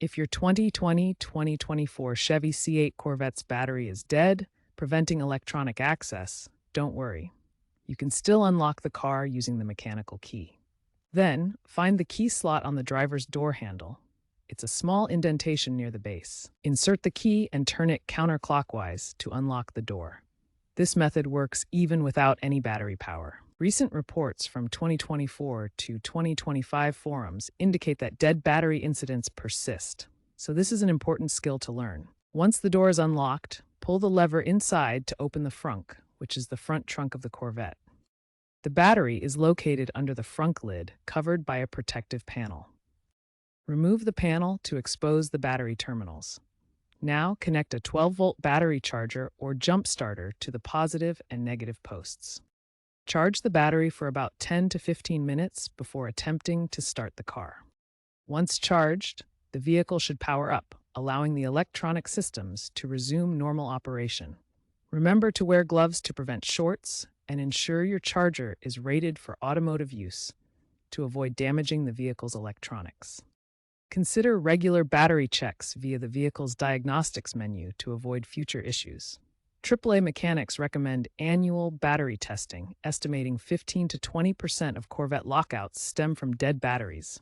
If your 2020-2024 Chevy C8 Corvette's battery is dead, preventing electronic access, don't worry. You can still unlock the car using the mechanical key. Then, find the key slot on the driver's door handle. It's a small indentation near the base. Insert the key and turn it counterclockwise to unlock the door. This method works even without any battery power. Recent reports from 2024 to 2025 forums indicate that dead battery incidents persist, so this is an important skill to learn. Once the door is unlocked, pull the lever inside to open the frunk, which is the front trunk of the Corvette. The battery is located under the frunk lid, covered by a protective panel. Remove the panel to expose the battery terminals. Now connect a 12-volt battery charger or jump starter to the positive and negative posts. Charge the battery for about 10 to 15 minutes before attempting to start the car. Once charged, the vehicle should power up, allowing the electronic systems to resume normal operation. Remember to wear gloves to prevent shorts and ensure your charger is rated for automotive use to avoid damaging the vehicle's electronics. Consider regular battery checks via the vehicle's diagnostics menu to avoid future issues. AAA mechanics recommend annual battery testing, estimating 15 to 20% of Corvette lockouts stem from dead batteries.